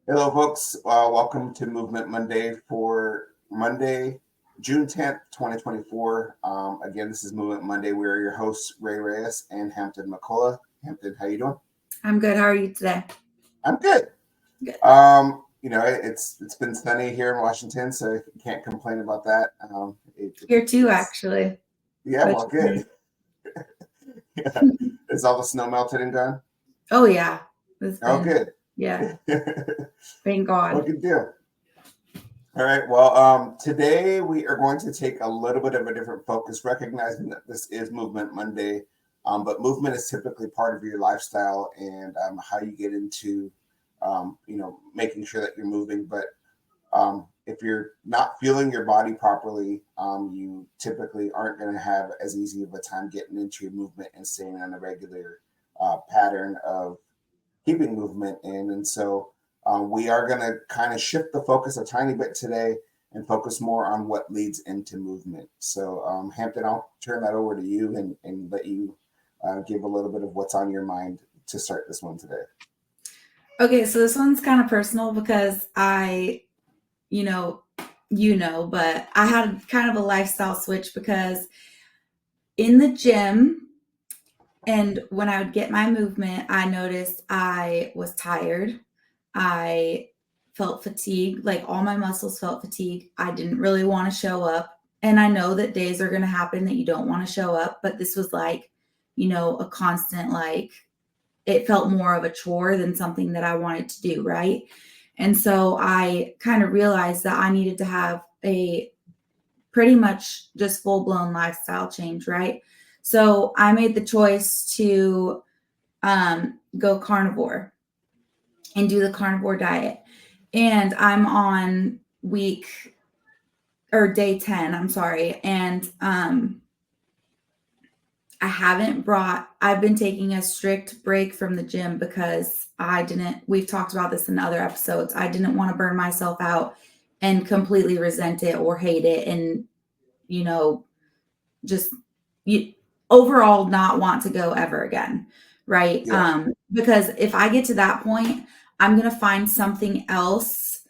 Hello, folks. Welcome to Movement Monday for Monday, June 10th, 2024. Again, this is Movement Monday. We're your hosts, Ray Reyes and Hampton McCullough. Hampton, how you doing? I'm good. How are you today? I'm good. Good. It's been sunny here in Washington, so you can't complain about that. Here too, It's actually. Yeah, Which well, is nice. good. Yeah, is all the snow melted and gone? Oh yeah, it's Oh, been good. yeah. Thank God. Well, good deal. All right. Well, today we are going to take a little bit of a different focus, recognizing that this is Movement Monday, but movement is typically part of your lifestyle and how you get into, making sure that you're moving. But if you're not feeling your body properly, you typically aren't going to have as easy of a time getting into your movement and staying on a regular pattern of keeping movement in. And so we are going to kind of shift the focus a tiny bit today and focus more on what leads into movement. So, Hampton, I'll turn that over to you and let you give a little bit of what's on your mind to start this one today. Okay, so this one's kind of personal because you know, but I had kind of a lifestyle switch because in the gym and when I would get my movement, I noticed I was tired. I felt fatigued, like all my muscles felt fatigued. I didn't really want to show up. And I know that days are going to happen that you don't want to show up, but this was like, a constant, like, it felt more of a chore than something that I wanted to do, right? And so I kind of realized that I needed to have a pretty much just full blown lifestyle change, right? So I made the choice to go carnivore and do the carnivore diet. And I'm on week or day 10, I'm sorry. And I've been taking a strict break from the gym because we've talked about this in other episodes. I didn't want to burn myself out and completely resent it or hate it and, you know, just you overall not want to go ever again. Right. Yeah. Because if I get to that point, I'm going to find something else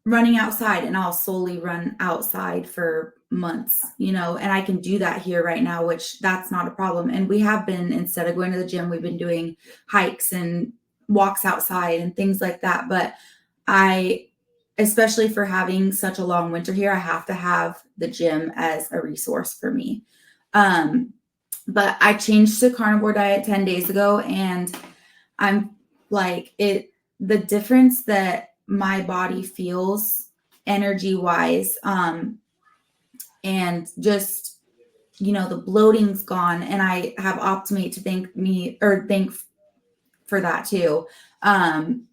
running outside and I'll solely run outside for months, and I can do that here right now, which that's not a problem. And we have been, instead of going to the gym, we've been doing hikes and walks outside and things like that. But I, especially for having such a long winter here, I have to have the gym as a resource for me. Um, but I changed to carnivore diet 10 days ago and I'm like the difference that my body feels energy wise and just the bloating's gone and I have Optimate to thank for that too. Um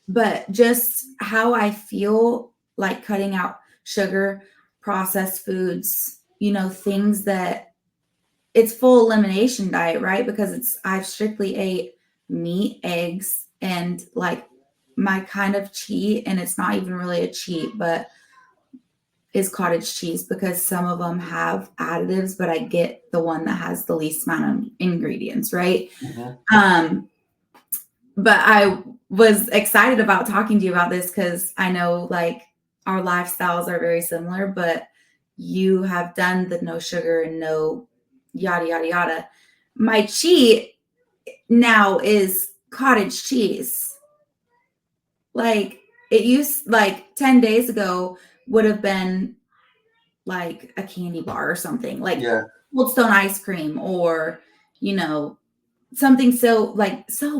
but just how I feel, like cutting out sugar, processed foods, things that it's full elimination diet, right? Because I've strictly ate meat, eggs, and like my kind of cheat, and it's not even really a cheat, but is cottage cheese because some of them have additives, but I get the one that has the least amount of ingredients, right? Mm-hmm. Um, but I was excited about talking to you about this because I know like our lifestyles are very similar, but you have done the no sugar and no yada yada yada. My cheat now is cottage cheese. Like it used like 10 days ago would have been like a candy bar or something, like Yeah. Cold Stone ice cream or, you know, something so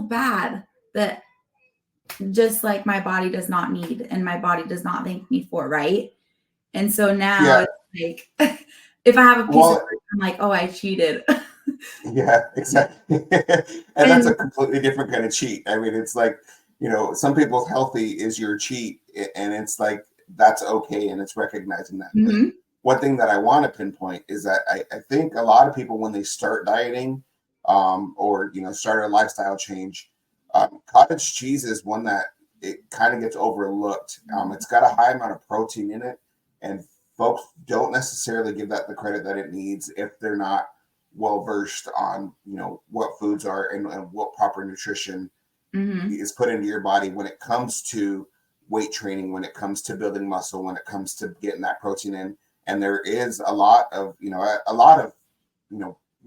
bad that just like my body does not need and my body does not thank me for, right? And so now Yeah. it's like if I have a piece of Well, fruit, I'm like, oh, I cheated. yeah, exactly. And that's And a completely different kind of cheat. I mean, it's like, some people's healthy is your cheat, and it's like that's okay, and it's recognizing that. But mhm, one thing that I want to pinpoint is that I think a lot of people, when they start dieting, or start a lifestyle change, cottage cheese is one that it kind of gets overlooked. It's got a high amount of protein in it, and folks don't necessarily give that the credit that it needs if they're not well versed on what foods are and what proper nutrition Mm-hmm. is put into your body when it comes to weight training, when it comes to building muscle, when it comes to getting that protein in. And there is a lot of,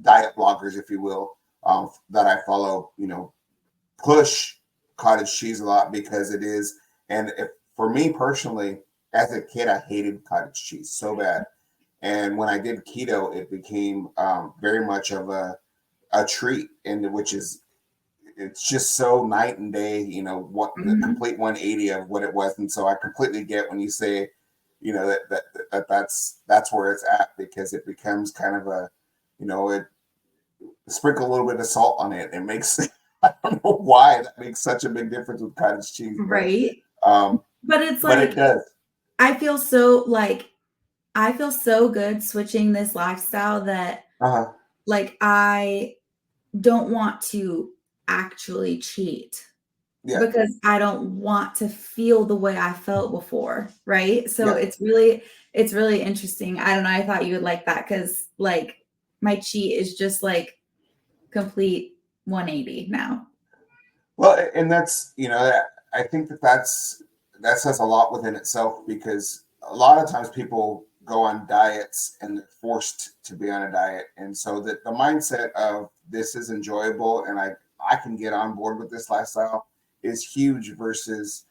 diet bloggers, if you will, that I follow, push cottage cheese a lot because it is. And if, for me personally, as a kid, I hated cottage cheese so bad. And when I did keto, it became very much of a treat, and which is, it's just so night and day, what the Mm-hmm. complete 180 of what it was. And so I completely get when you say, that's where it's at, because it becomes kind of a, it sprinkle a little bit of salt on it. It makes, I don't know why that makes such a big difference with cottage cheese, Right. um, But it's but it like, does. I feel so like, I feel so good switching this lifestyle that Uh-huh. like I don't want to actually cheat Yeah. because I don't want to feel the way I felt before, right? So Yeah. it's really interesting. I don't know, I thought you would like that cuz like my cheat is just like complete 180 now. Well, and that's, I think that says a lot within itself, because a lot of times people go on diets and they're forced to be on a diet. And so that the mindset of this is enjoyable and I can get on board with this lifestyle is huge versus,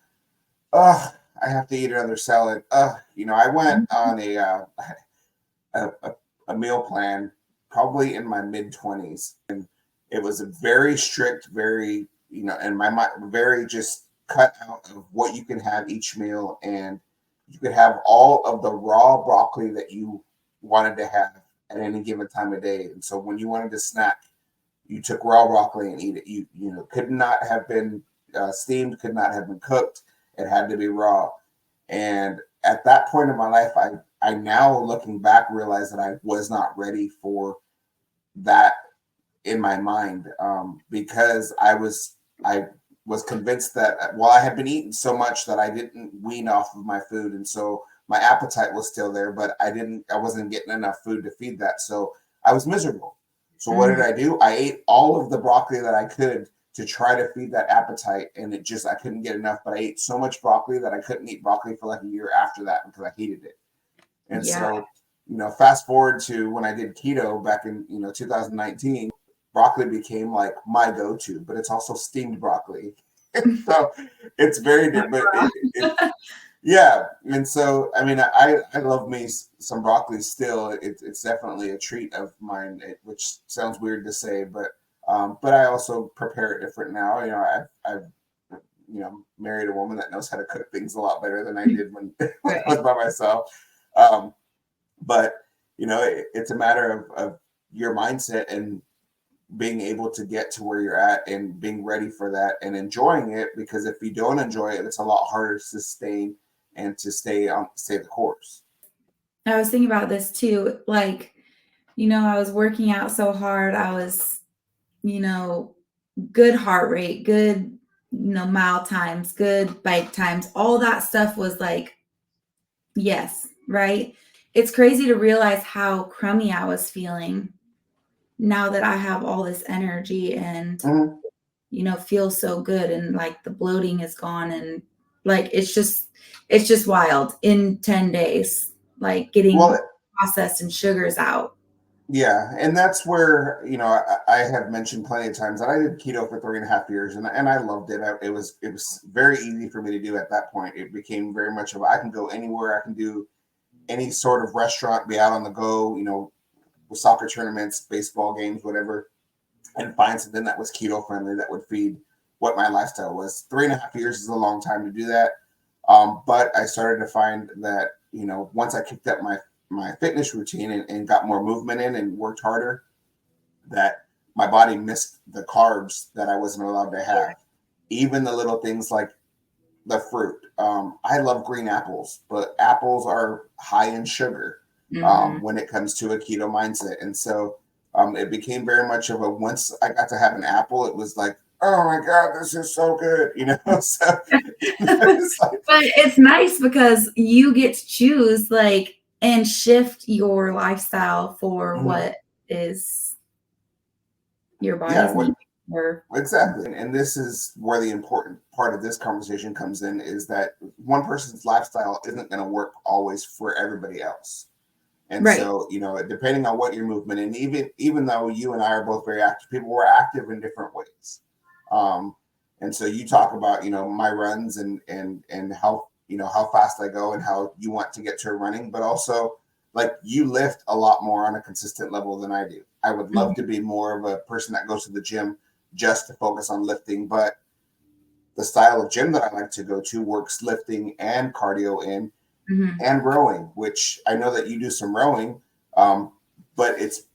oh, I have to eat another salad. I went on a, a, a meal plan probably in my mid 20s. And it was a very strict, very, and my mind, very just cut out of what you can have each meal. And you could have all of the raw broccoli that you wanted to have at any given time of day. And so when you wanted to snack, you took raw broccoli and eat it. Could not have been steamed, could not have been cooked. It had to be raw. And at that point in my life, I now looking back realize that I was not ready for that in my mind, because I was convinced that, well, I had been eating so much that I didn't wean off of my food, and so my appetite was still there, but I wasn't getting enough food to feed that, so I was miserable. So what did Mhm. I do? I ate all of the broccoli that I could to try to feed that appetite, and I couldn't get enough. But I ate so much broccoli that I couldn't eat broccoli for like a year after that because I hated it. And Yeah. so, fast forward to when I did keto back in 2019, broccoli became like my go-to, but it's also steamed broccoli. So it's very Yeah. different, but yeah. And so, I mean, I love me some broccoli still. It's definitely a treat of mine, which sounds weird to say, but I also prepare it different now. I've married a woman that knows how to cook things a lot better than I did when I was Right. by myself. Um, but it's a matter of your mindset and being able to get to where you're at and being ready for that and enjoying it, because if you don't enjoy it, it's a lot harder to sustain and to stay the course. I was thinking about this too. Like, I was working out so hard. I was, you know, good heart rate, good, mile times, good bike times. All that stuff was like, yes, right? It's crazy to realize how crummy I was feeling now that I have all this energy and, Mhm. feel so good and like the bloating is gone and like it's just wild in 10 days, like getting Well, processed and sugars out. yeah, and that's where I have mentioned plenty of times that I did keto for 3.5 years, and I loved it. It was very easy for me to do at that point. It became very much of, I can go anywhere, I can do any sort of restaurant, be out on the go, with soccer tournaments, baseball games, whatever, and find something that was keto friendly that would feed what my lifestyle was. 3.5 years is a long time to do that. But I started to find that, once I kicked up my fitness routine and got more movement in and worked harder, that my body missed the carbs that I wasn't allowed to have. Even the little things like the fruit. I love green apples, but apples are high in sugar Mhm. when it comes to a keto mindset. And so it became very much of a, once I got to have an apple, it was like, oh my God, this is so good, So it's like, But it's nice because you get to choose like and shift your lifestyle for mhm. what is your Yeah, body's what need. Or exactly. And this is where the important part of this conversation comes in, is that one person's lifestyle isn't going to work always for everybody else. And right. so, depending on what your movement, and even though you and I are both very active people, we're active in different ways. And so you talk about, my runs and how, how fast I go and how you want to get to running, but also like you lift a lot more on a consistent level than I do. I would love to be more of a person that goes to the gym just to focus on lifting, but the style of gym that I like to go to works lifting and cardio in Mm-hmm. and rowing, which I know that you do some rowing, but it's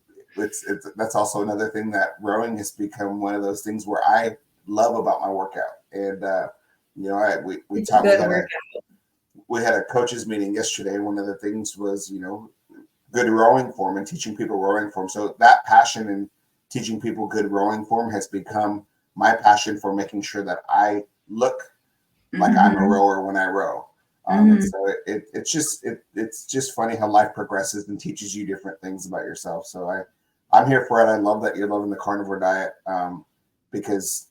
that's also another thing, that rowing has become one of those things where I love about my workout. And we It's a taught good workout. we had a coaches meeting yesterday. One of the things was good rowing form and teaching people rowing form. So that passion in teaching people good rowing form has become my passion for making sure that I look like I'm a Mm-hmm. rower when I row. And Mm-hmm. so it's just funny how life progresses and teaches you different things about yourself. So I'm here for it. I love that you're loving the carnivore diet, because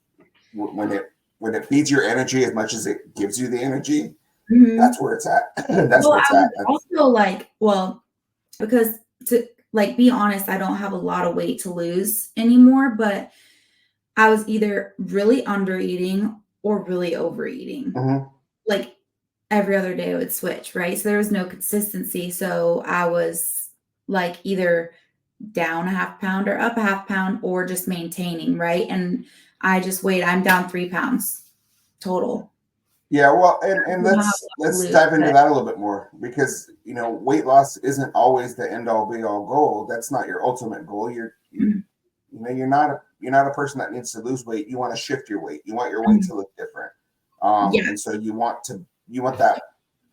when it feeds your energy as much as it gives you the energy, Mm-hmm. that's where it's at. That's Well, where it's I was at. also like, well, because to like be honest, I don't have a lot of weight to lose anymore, but I was either really under eating or really overeating. Mhm. Like every other day I would switch, right? So there was no consistency. So I was like either down a half pound or up a half pound or just maintaining, right? And I'm down 3 pounds total. Yeah, well, I and don't have a lot to let's lose, dive into but that a little bit more, because weight loss isn't always the end all be all goal. That's not your ultimate goal. You're not a person that needs to lose weight. You want to shift your weight. You want your weight to look different. yeah. And so you want that,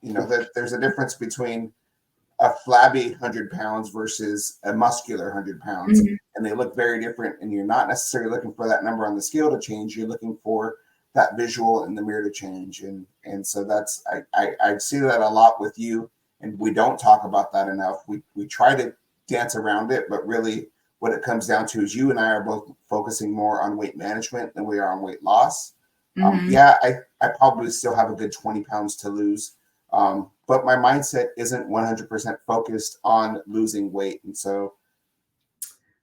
that there's a difference between a flabby 100 pounds versus a muscular 100 pounds, Mhm. and they look very different. And you're not necessarily looking for that number on the scale to change. You're looking for that visual in the mirror to change. And so that's I see that a lot with you, and we don't talk about that enough. We try to dance around it, but really what it comes down to is you and I are both focusing more on weight management than we are on weight loss. Mhm. Yeah, I probably still have a good 20 pounds to lose, but my mindset isn't 100% focused on losing weight. And so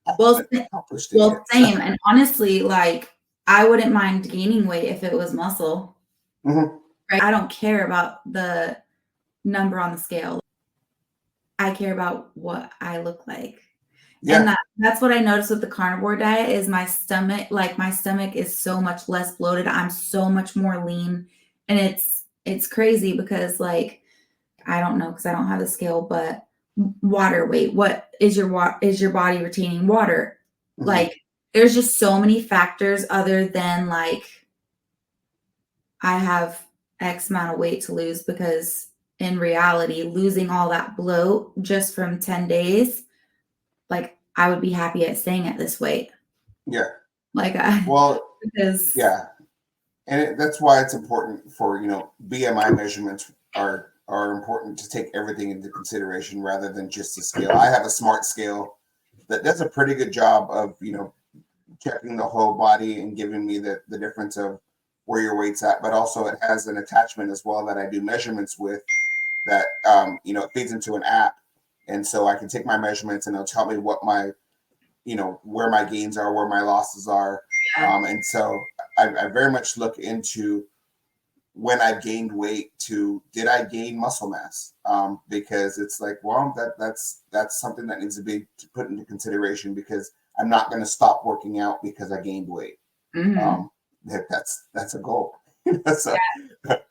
I Well, haven't accomplished it well, yet. same. And honestly, like I wouldn't mind gaining weight if it was muscle, Mhm. right? I don't care about the number on the scale. I care about what I look like. And Yeah. that's what I noticed with the carnivore diet is my stomach is so much less bloated. I'm so much more lean. And it's crazy because like I don't know because I don't have the scale, but water weight. What is your body retaining water? Mhm. Like there's just so many factors other than like I have X amount of weight to lose because in reality, losing all that bloat just from 10 days, like I would be happy at staying at this weight. Yeah. Like I Well, because yeah. And that's why it's important for, BMI measurements are important to take everything into consideration rather than just the scale. I have a smart scale that does a pretty good job of, checking the whole body and giving me the difference of where your weight's at, but also it has an attachment as well that I do measurements with, that it feeds into an app. And so I can take my measurements and it'll tell me what my, where my gains are, where my losses are. yeah. And so I very much look into when I gained weight to, did I gain muscle mass? Because it's like, well, that's something that needs to be put into consideration, because I'm not going to stop working out because I gained weight. Mhm. Um, that's a goal. So,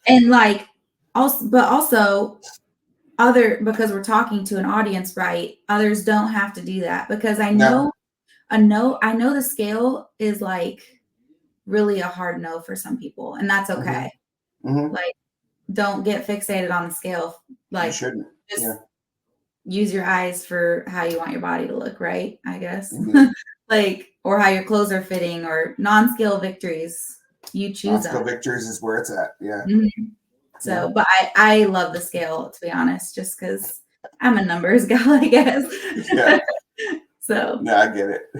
And like also other because we're talking to an audience, right? Others don't have to do that because no. I know the scale is like really a hard no for some people, and that's Hmm. okay. Hmm. Like don't get fixated on the scale. You Like shouldn't. just Yeah, use your eyes for how you want your body to look, right? I guess. indeed. Like or how your clothes are fitting or non-scale victories. You choose them. Non-skill victories is where it's at. Yeah, Mhm. yeah, So, but I love the scale to be honest, just because I'm a numbers gal, I guess. yeah. So, No, I get it.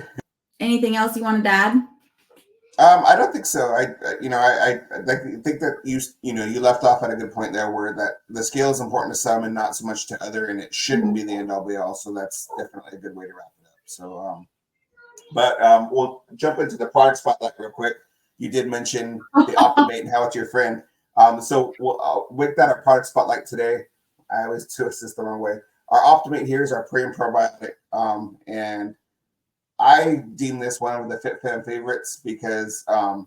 anything else you wanted to add? I don't think so. I think that you left off at a good point there, where that the scale is important to some and not so much to other, and it shouldn't be Mhm. the end all be all. So that's definitely a good way to wrap it up. So, but we'll jump into the product spotlight real quick. You did mention the Optimate and how it's your friend. With that, our product spotlight today, I always twist this the wrong way. Our Optimate here is our pre and probiotic, and I deem this one of the Fit Fam favorites because, no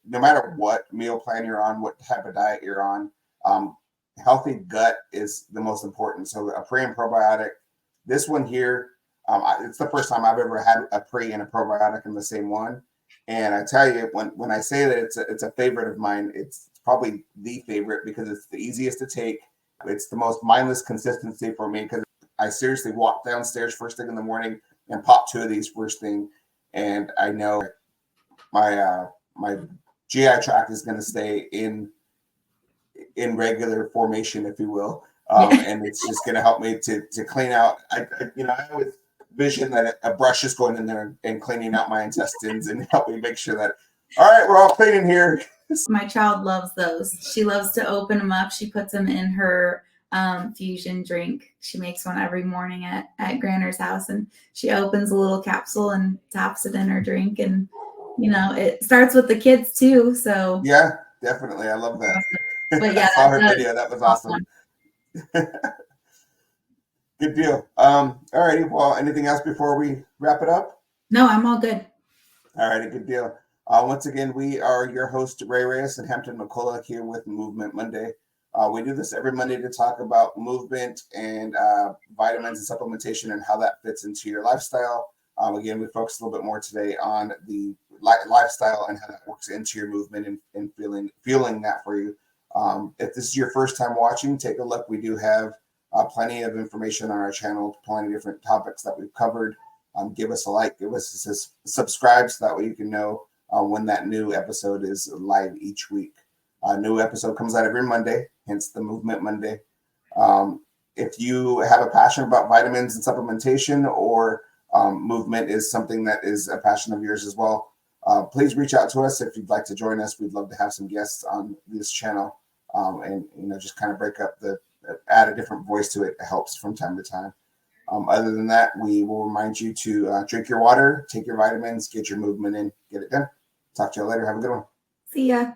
matter what meal plan you're on, what type of diet you're on, um, healthy gut is the most important. So a pre and probiotic, this one here, it's the first time I've ever had a pre and a probiotic in the same one. And I tell you, when I say that it's a favorite of mine, it's probably the favorite because it's the easiest to take. It's the most mindless consistency for me because I seriously walk downstairs first thing in the morning and pop two of these first thing, and I know my GI tract is going to stay in regular formation, if you will, Yeah. and it's just going to help me to clean out. I always vision that a brush is going in there and cleaning out my intestines and help me make sure that all right, we're all clean in here. My child loves those. She loves to open them up. She puts them in her fusion drink. She makes one every morning at Granner's house, and she opens a little capsule and taps it in her drink. And it starts with the kids too. So, Yeah, definitely, I love that. but I yeah, saw her that's video. That was awesome. awesome. Good deal. All righty. Well, anything else before we wrap it up? No, I'm all good. All righty, good deal. Once again, we are your host, Ray Reyes and Hampton McCullough here with Movement Monday. We do this every Monday to talk about movement and vitamins and supplementation and how that fits into your lifestyle. Again, we focus a little bit more today on the lifestyle and how that works into your movement and feeling that for you. If this is your first time watching, take a look. We do have plenty of information on our channel, plenty of different topics that we've covered. Give us a like, give us a subscribe so that way you can know when that new episode is live each week. A new episode comes out every Monday, hence the Movement Monday. If you have a passion about vitamins and supplementation, or movement is something that is a passion of yours as well, please reach out to us if you'd like to join us. We'd love to have some guests on this channel, and just kind of break up add a different voice to it. It helps from time to time. Other than that, we will remind you to drink your water, take your vitamins, get your movement in, get it done. Talk to you later. Have a good one. See ya.